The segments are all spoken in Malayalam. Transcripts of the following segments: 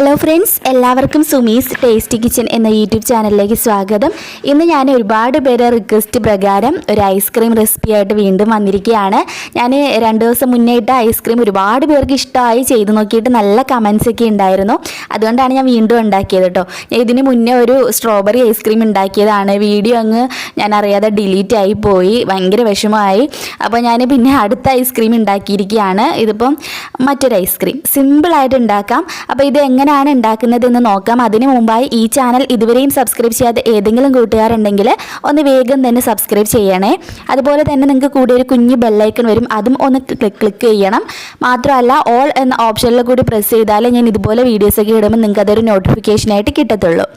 ഹലോ ഫ്രണ്ട്സ്, എല്ലാവർക്കും സുമീസ് ടേസ്റ്റി കിച്ചൻ എന്ന യൂട്യൂബ് ചാനലിലേക്ക് സ്വാഗതം. ഇന്ന് ഞാൻ ഒരുപാട് പേരെ റിക്വസ്റ്റ് പ്രകാരം ഒരു ഐസ്ക്രീം റെസിപ്പി ആയിട്ട് വീണ്ടും വന്നിരിക്കുകയാണ്. ഞാൻ 2 ദിവസം മുന്നേ ഇട്ട ഐസ്ക്രീം ഒരുപാട് പേർക്ക് ഇഷ്ടമായി, ചെയ്ത് നോക്കിയിട്ട് നല്ല കമൻസ് ഒക്കെ ഉണ്ടായിരുന്നു. അതുകൊണ്ടാണ് ഞാൻ വീണ്ടും ഉണ്ടാക്കിയത് കേട്ടോ. ഞാൻ ഇതിന് മുന്നേ ഒരു സ്ട്രോബെറി ഐസ്ക്രീം ഉണ്ടാക്കിയതാണ്. വീഡിയോ അങ്ങ് ഞാൻ അറിയാതെ ഡിലീറ്റ് ആയി പോയി, ഭയങ്കര വിഷമമായി. അപ്പോൾ ഞാൻ പിന്നെ അടുത്ത ഐസ്ക്രീം ഉണ്ടാക്കിയിരിക്കുകയാണ്. ഇതിപ്പം മറ്റൊരു ഐസ്ക്രീം സിമ്പിളായിട്ട് ഉണ്ടാക്കാം. അപ്പോൾ ഇത് എങ്ങനെയാണ് ഉണ്ടാക്കുന്നതെന്ന് നോക്കാം. അതിന് മുമ്പായി ഈ ചാനൽ ഇതുവരെയും സബ്സ്ക്രൈബ് ചെയ്യാതെ ഏതെങ്കിലും കൂട്ടുകാരുണ്ടെങ്കിൽ ഒന്ന് വേഗം തന്നെ സബ്സ്ക്രൈബ് ചെയ്യണേ. അതുപോലെ തന്നെ നിങ്ങൾക്ക് കൂടെ ഒരു കുഞ്ഞു ബെല്ലൈക്കൺ വരും, അതും ഒന്ന് ക്ലിക്ക് ചെയ്യണം. മാത്രമല്ല ഓൾ എന്ന ഓപ്ഷനിൽ കൂടി പ്രസ് ചെയ്താലേ ഞാൻ ഇതുപോലെ വീഡിയോസൊക്കെ ഇടുമ്പോൾ നിങ്ങൾക്ക് അതൊരു നോട്ടിഫിക്കേഷനായിട്ട് കിട്ടത്തുള്ളൂ.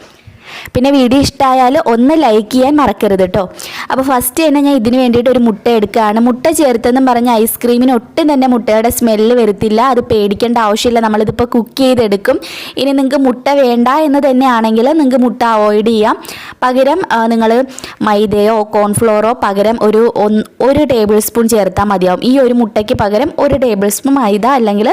പിന്നെ വീഡിയോ ഇഷ്ടമായാൽ ഒന്ന് ലൈക്ക് ചെയ്യാൻ മറക്കരുത് കേട്ടോ. അപ്പോൾ ഫസ്റ്റ് തന്നെ ഞാൻ ഇതിന് വേണ്ടിയിട്ട് ഒരു മുട്ട എടുക്കുകയാണ്. മുട്ട ചേർത്തെന്നും പറഞ്ഞ ഐസ്ക്രീമിന് ഒട്ടും തന്നെ മുട്ടയുടെ സ്മെല്ല് വരത്തില്ല. അത് പേടിക്കേണ്ട ആവശ്യമില്ല, നമ്മളിതിപ്പോൾ കുക്ക് ചെയ്തെടുക്കും. ഇനി നിങ്ങൾക്ക് മുട്ട വേണ്ട എന്ന് തന്നെയാണെങ്കിൽ നിങ്ങൾക്ക് മുട്ട അവോയ്ഡ് ചെയ്യാം. പകരം നിങ്ങൾ മൈദയോ കോൺഫ്ലോറോ പകരം ഒരു ടേബിൾ സ്പൂൺ ചേർത്താൽ മതിയാവും. ഈ ഒരു മുട്ടയ്ക്ക് പകരം 1 ടേബിൾ സ്പൂൺ മൈദ അല്ലെങ്കിൽ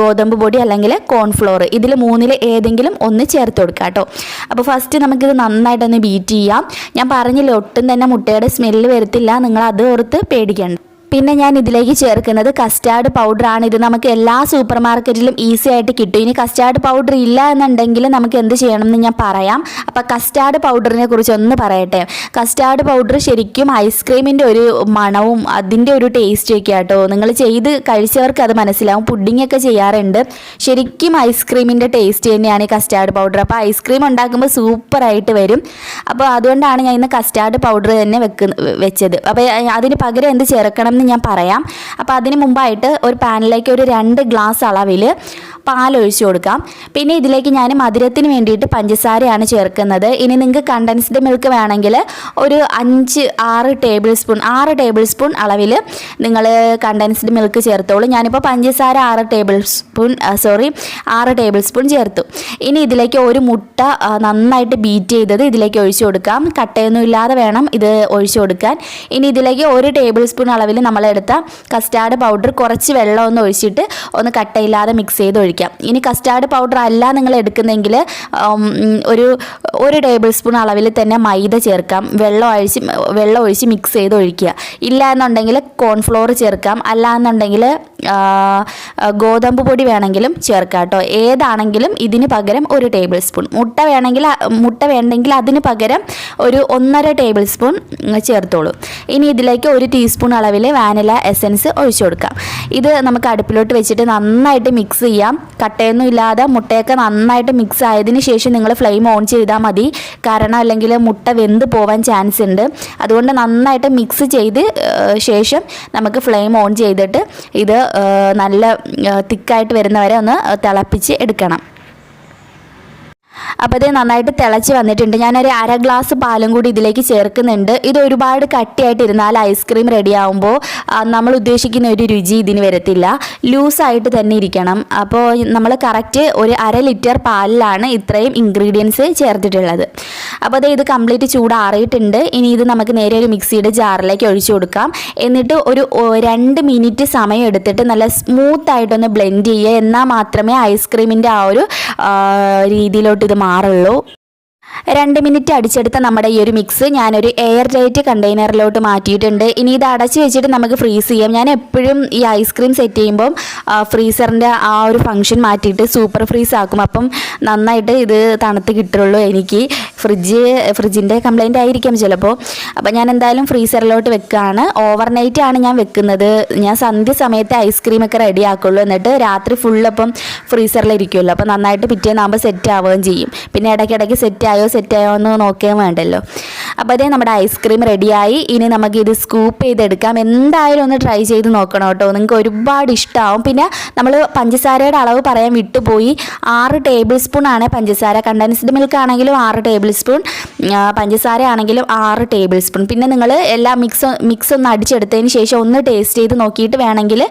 ഗോതമ്പ് പൊടി അല്ലെങ്കിൽ കോൺഫ്ലോർ, ഇതിൽ 3-ൽ ഏതെങ്കിലും ഒന്ന് ചേർത്ത് കൊടുക്കുക കേട്ടോ. അപ്പോൾ ഫസ്റ്റ് നമുക്കിത് നന്നായിട്ടൊന്ന് ബീറ്റ് ചെയ്യാം. ഞാൻ പറഞ്ഞില്ല ഒട്ടും തന്നെ മുട്ടയുടെ സ്മെല്ല് വരത്തില്ല, നിങ്ങൾ അത് ഓർത്ത് പേടിക്കണ്ട. പിന്നെ ഞാൻ ഇതിലേക്ക് ചേർക്കുന്നത് കസ്റ്റാർഡ് പൗഡറാണ്. ഇത് നമുക്ക് എല്ലാ സൂപ്പർ മാർക്കറ്റിലും ഈസി ആയിട്ട് കിട്ടും. ഇനി കസ്റ്റാർഡ് പൗഡർ ഇല്ല എന്നുണ്ടെങ്കിൽ നമുക്ക് എന്ത് ചെയ്യണം എന്ന് ഞാൻ പറയാം. അപ്പോൾ കസ്റ്റാർഡ് പൗഡറിനെ കുറിച്ച് ഒന്ന് പറയട്ടെ. കസ്റ്റാർഡ് പൗഡർ ശരിക്കും ഐസ്ക്രീമിൻ്റെ ഒരു മണവും അതിൻ്റെ ഒരു ടേസ്റ്റ് ഒക്കെ ആട്ടോ. നിങ്ങൾ ചെയ്ത് കഴിച്ചവർക്ക് അത് മനസ്സിലാവും. പുഡിങ്ങൊക്കെ ചെയ്യാറുണ്ട്. ശരിക്കും ഐസ്ക്രീമിൻ്റെ ടേസ്റ്റ് തന്നെയാണ് ഈ കസ്റ്റാർഡ് പൗഡർ. അപ്പോൾ ഐസ്ക്രീം ഉണ്ടാക്കുമ്പോൾ സൂപ്പറായിട്ട് വരും. അപ്പോൾ അതുകൊണ്ടാണ് ഞാൻ ഇന്ന് കസ്റ്റാർഡ് പൗഡർ തന്നെ വെച്ചത്. അപ്പോൾ അതിന് പകരം എന്ത് ചേർക്കണം ഞാൻ പറയാം. അപ്പോൾ അതിന് മുമ്പായിട്ട് ഒരു പാനിലേക്ക് ഒരു 2 ഗ്ലാസ് അളവിൽ പാലൊഴിച്ചു കൊടുക്കാം. പിന്നെ ഇതിലേക്ക് ഞാൻ മധുരത്തിന് വേണ്ടിയിട്ട് പഞ്ചസാരയാണ് ചേർക്കുന്നത്. ഇനി നിങ്ങൾക്ക് കണ്ടൻസ്ഡ് മിൽക്ക് വേണമെങ്കിൽ ഒരു 6 ടേബിൾ സ്പൂൺ അളവിൽ നിങ്ങൾ കണ്ടൻസ്ഡ് മിൽക്ക് ചേർത്തോളൂ. ഞാനിപ്പോൾ പഞ്ചസാര 6 ടേബിൾ സ്പൂൺ ചേർത്തു. ഇനി ഇതിലേക്ക് ഒരു മുട്ട നന്നായിട്ട് ബീറ്റ് ചെയ്തത് ഇതിലേക്ക് ഒഴിച്ചു കൊടുക്കാം. കട്ടയൊന്നും ഇല്ലാതെ വേണം ഇത് ഒഴിച്ചു കൊടുക്കാൻ. ഇനി ഇതിലേക്ക് 1 ടേബിൾ സ്പൂൺ അളവിൽ നമ്മളെടുത്ത കസ്റ്റാർഡ് പൗഡർ കുറച്ച് വെള്ളം ഒന്ന് ഒഴിച്ചിട്ട് ഒന്ന് കട്ടയില്ലാതെ മിക്സ് ചെയ്ത് ഒഴിക്കാം. ഇനി കസ്റ്റാർഡ് പൗഡർ അല്ല നിങ്ങൾ എടുക്കുന്നെങ്കിൽ ഒരു ടേബിൾ സ്പൂൺ അളവിൽ തന്നെ മൈദ ചേർക്കാം. വെള്ളം ഒഴിച്ച് മിക്സ് ചെയ്ത് ഒഴിക്കുക. ഇല്ല എന്നുണ്ടെങ്കിൽ കോൺഫ്ലോർ ചേർക്കാം. അല്ല എന്നുണ്ടെങ്കിൽ ഗോതമ്പ് പൊടി വേണമെങ്കിലും ചേർക്കാം കേട്ടോ. ഏതാണെങ്കിലും ഇതിന് പകരം 1 ടേബിൾ സ്പൂൺ. മുട്ട വേണമെങ്കിൽ അതിന് പകരം ഒരു 1.5 ടേബിൾ സ്പൂൺ ചേർത്തോളൂ. ഇനി ഇതിലേക്ക് 1 ടീസ്പൂൺ അളവിൽ വാനില എസൻസ് ഒഴിച്ചു കൊടുക്കാം. ഇത് നമുക്ക് അടുപ്പിലോട്ട് വെച്ചിട്ട് നന്നായിട്ട് മിക്സ് ചെയ്യാം. കട്ടയൊന്നും ഇല്ലാതെ മുട്ടയൊക്കെ നന്നായിട്ട് മിക്സ് ആയതിനു ശേഷം നിങ്ങൾ ഫ്ലെയിം ഓൺ ചെയ്താൽ മതി. കാരണം അല്ലെങ്കിൽ മുട്ട വെന്ത് പോവാൻ ചാൻസ് ഉണ്ട്. അതുകൊണ്ട് നന്നായിട്ട് മിക്സ് ചെയ്ത് ശേഷം നമുക്ക് ഫ്ലെയിം ഓൺ ചെയ്തിട്ട് ഇത് നല്ല തിക്കായിട്ട് വരുന്നവരെ ഒന്ന് തിളപ്പിച്ച് എടുക്കണം. അപ്പോൾ ഇത് നന്നായിട്ട് തിളച്ച് വന്നിട്ടുണ്ട്. ഞാനൊരു 1/2 ഗ്ലാസ് പാലും കൂടി ഇതിലേക്ക് ചേർക്കുന്നുണ്ട്. ഇത് ഒരുപാട് കട്ടിയായിട്ടിരുന്നാൽ ഐസ്ക്രീം റെഡി ആകുമ്പോൾ നമ്മൾ ഉദ്ദേശിക്കുന്ന ഒരു രുചി ഇതിന് വരത്തില്ല. ലൂസായിട്ട് തന്നെ ഇരിക്കണം. അപ്പോൾ നമ്മൾ കറക്റ്റ് ഒരു 1/2 ലിറ്റർ പാലിലാണ് ഇത്രയും ഇൻഗ്രീഡിയൻസ് ചേർത്തിട്ടുള്ളത്. അപ്പോൾ ഇത് കംപ്ലീറ്റ് ചൂടാറിയിട്ടുണ്ട്. ഇനി ഇത് നമുക്ക് നേരെ ഒരു മിക്സിയുടെ ജാറിലേക്ക് ഒഴിച്ചു കൊടുക്കാം. എന്നിട്ട് ഒരു 2 മിനിറ്റ് സമയം എടുത്തിട്ട് നല്ല സ്മൂത്തായിട്ടൊന്ന് ബ്ലെൻഡ് ചെയ്യുക. എന്നാൽ മാത്രമേ ഐസ്ക്രീമിൻ്റെ ആ ഒരു രീതിയിലോട്ട് ഇത് മാറുള്ളൂ. 2 മിനിറ്റ് അടിച്ചെടുത്ത നമ്മുടെ ഈ ഒരു മിക്സ് ഞാനൊരു എയർ ടൈറ്റ് കണ്ടെയ്നറിലോട്ട് മാറ്റിയിട്ടുണ്ട്. ഇനി ഇത് അടച്ച് വെച്ചിട്ട് നമുക്ക് ഫ്രീസ് ചെയ്യാം. ഞാൻ എപ്പോഴും ഈ ഐസ്ക്രീം സെറ്റ് ചെയ്യുമ്പം ഫ്രീസറിൻ്റെ ആ ഒരു ഫംഗ്ഷൻ മാറ്റിയിട്ട് സൂപ്പർ ഫ്രീസ് ആക്കും. അപ്പം നന്നായിട്ട് ഇത് തണുത്ത് കിട്ടുള്ളൂ. എനിക്ക് ഫ്രിഡ്ജിൻ്റെ കംപ്ലൈൻ്റ് ആയിരിക്കും ചിലപ്പോൾ. അപ്പം ഞാൻ എന്തായാലും ഫ്രീസറിലോട്ട് വെക്കുകയാണ്. ഓവർനൈറ്റ് ആണ് ഞാൻ വെക്കുന്നത്. ഞാൻ സന്ധ്യ സമയത്ത് ഐസ്ക്രീമൊക്കെ റെഡി ആക്കുള്ളൂ. എന്നിട്ട് രാത്രി ഫുള്ളപ്പം ഫ്രീസറിലിരിക്കുമല്ലോ. അപ്പോൾ നന്നായിട്ട് പിറ്റേന്നാകുമ്പോൾ സെറ്റ് ആവുകയും ചെയ്യും. പിന്നെ ഇടയ്ക്കിടയ്ക്ക് സെറ്റായോ എന്ന് നോക്കുകയും വേണ്ടല്ലോ. അപ്പോൾ അതേ നമ്മുടെ ഐസ്ക്രീം റെഡിയായി. ഇനി നമുക്കിത് സ്കൂപ്പ് ചെയ്തെടുക്കാം. എന്തായാലും ഒന്ന് ട്രൈ ചെയ്ത് നോക്കണം കേട്ടോ. നിങ്ങൾക്ക് ഒരുപാട് ഇഷ്ടമാവും. പിന്നെ നമ്മൾ പഞ്ചസാരയുടെ അളവ് പറയാൻ വിട്ടുപോയി. 6 ടേബിൾ സ്പൂൺ ആണ് പഞ്ചസാര. കണ്ടൻസ്ഡ് മിൽക്ക് ആണെങ്കിലും 6 ടേബിൾ സ്പൂൺ, പഞ്ചസാര ആണെങ്കിലും 6 ടേബിൾ സ്പൂൺ. പിന്നെ നിങ്ങൾ എല്ലാ മിക്സ് ഒന്ന് അടിച്ചെടുത്തതിന് ശേഷം ഒന്ന് ടേസ്റ്റ് ചെയ്ത് നോക്കിയിട്ട് വേണമെങ്കിൽ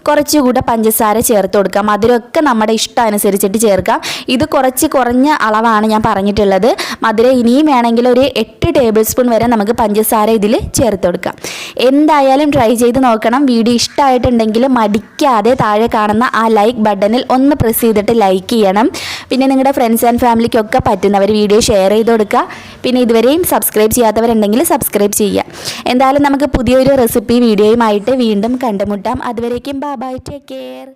കുറച്ചുകൂടെ പഞ്ചസാര ചേർത്ത് കൊടുക്കാം. മധുരമൊക്കെ നമ്മുടെ ഇഷ്ടം അനുസരിച്ചിട്ട് ചേർക്കാം. ഇത് കുറഞ്ഞ അളവാണ് ഞാൻ പറഞ്ഞിട്ടുള്ളത്. മധുരം ഇനിയും വേണമെങ്കിൽ ഒരു 8 ടേബിൾ ടേബിൾ സ്പൂൺ വരെ നമുക്ക് പഞ്ചസാര ഇതിൽ ചേർത്ത് കൊടുക്കാം. എന്തായാലും ട്രൈ ചെയ്ത് നോക്കണം. വീഡിയോ ഇഷ്ടമായിട്ടുണ്ടെങ്കിൽ മടിക്കാതെ താഴെ കാണുന്ന ആ ലൈക്ക് ബട്ടണിൽ ഒന്ന് പ്രസ് ചെയ്തിട്ട് ലൈക്ക് ചെയ്യണം. പിന്നെ നിങ്ങളുടെ ഫ്രണ്ട്സ് ആൻഡ് ഫാമിലിക്കൊക്കെ പറ്റുന്നവർ വീഡിയോ ഷെയർ ചെയ്ത് കൊടുക്കുക. പിന്നെ ഇതുവരെയും സബ്സ്ക്രൈബ് ചെയ്യാത്തവരുണ്ടെങ്കിൽ സബ്സ്ക്രൈബ് ചെയ്യുക. എന്തായാലും നമുക്ക് പുതിയൊരു റെസിപ്പി വീഡിയോയുമായിട്ട് വീണ്ടും കണ്ടുമുട്ടാം. അതുവരേക്കും ബൈ ബൈ, ടേക്ക് കെയർ.